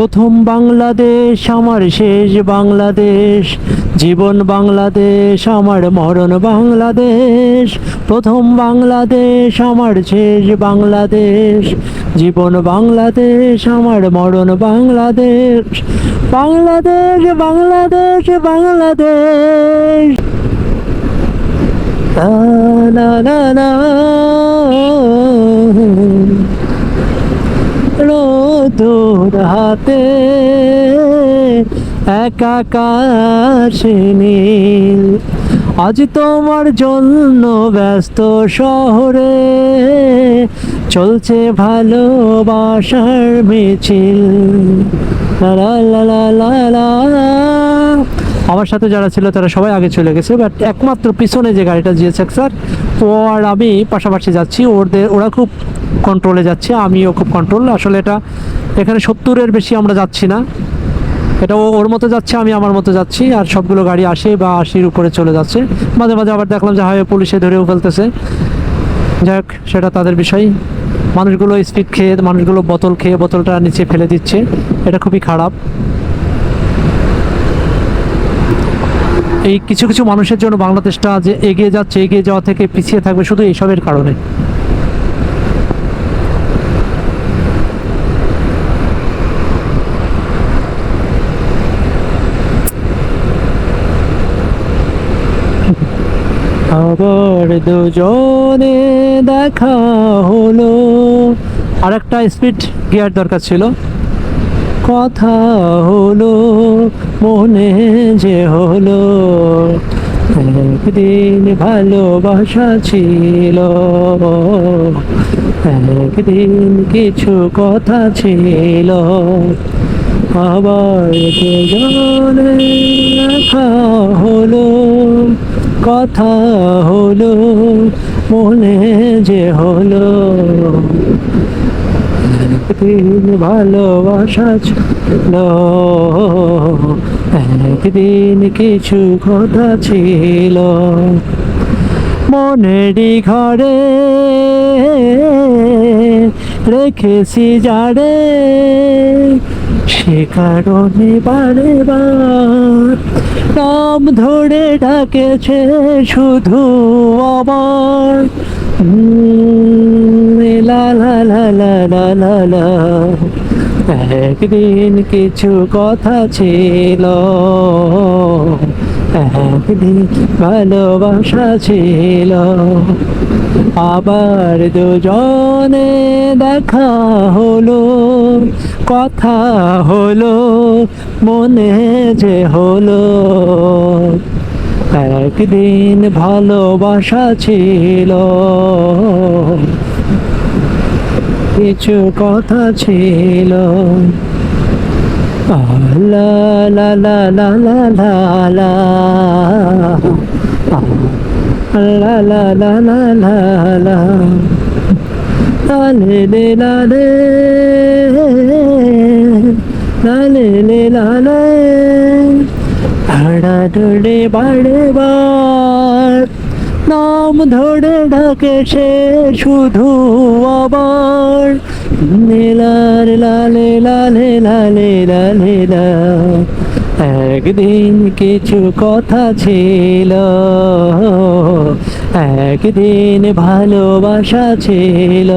প্রথম বাংলাদেশ আমার শেষ বাংলাদেশ, জীবন বাংলাদেশ আমার মরণ বাংলাদেশ। প্রথম বাংলাদেশ আমার শেষ বাংলাদেশ, জীবন বাংলাদেশ আমার মরণ বাংলাদেশ। বাংলাদেশ বাংলাদেশ বাংলাদেশ। লা লা লা লা। রোদুর হাতে একা আকাশে নীল, আজ তোমার জন্য ব্যস্ত শহরে চলছে ভালোবাসার মিছিল। লা লা লা লা লা। আমার সাথে যারা ছিল তারা সবাই আগে চলে গেছে, বাট একমাত্র পিছনে যে গাড়িটা জিএসএক্স স্যার, ও আর আমি পাশাপাশি যাচ্ছি। ওরা খুব কন্ট্রোলে যাচ্ছে, আমিও খুব কন্ট্রোল। আসলে এটা এখানে 70-এর বেশি আমরা যাচ্ছি না, এটা ওর মতো যাচ্ছে, আমি আমার মতো যাচ্ছি। আর সবগুলো গাড়ি 80 বা 80-র উপরে চলে যাচ্ছে। মাঝে মাঝে আবার দেখলাম যে হাইওয়ে পুলিশে ধরেও ফেলতেছে। যাই হোক, সেটা তাদের বিষয়। মানুষগুলো স্পিড খেয়ে, মানুষগুলো বোতল খেয়ে বোতলটা নিচে ফেলে দিচ্ছে, এটা খুবই খারাপ। এই কিছু কিছু মানুষের জন্য বাংলাদেশটা যে এগিয়ে যাচ্ছে, এগিয়ে যাওয়া থেকে পিছিয়ে থাকবে শুধু এইসবের কারণে। আবার দুজনে দেখা হলো, আর একটা স্পিড গিয়ার দরকার ছিল। কথা হলো মনে যে হলো, একদিন ভালোবাসা ছিল, একদিন কিছু কথা ছিল। আবার দুজনে দেখা হলো, কথা হলো মনে যে হলো, একদিন ভালোবাসা ছিল, একদিন কিছু কথা ছিল। মনেরই ঘরে রেখেছি যারে, সে কারণে বারে বার নাম ধরে ডাকেছে শুধু আমার। লা লা লা লা লা লা লা। একদিন কিছু কথা ছিল, একদিন ভালোবাসা ছিল। আবার দুজনে দেখা হলো, কথা হলো মনে যে হলো, একদিন ভালোবাসা ছিল, কিছু কথা ছিল। লা লা লা লা লা লা লা, লা লা লা লা লা লা, লে লে লা লে, লা লে লে লা লে। ভাড়া ধরে বারে বার নাম ধরে ডাকে সে শুধু আবার। নীলার লালে লালে লালে লালে লা, একদিন কিছু কথা ছিল, একদিন ভালোবাসা ছিল।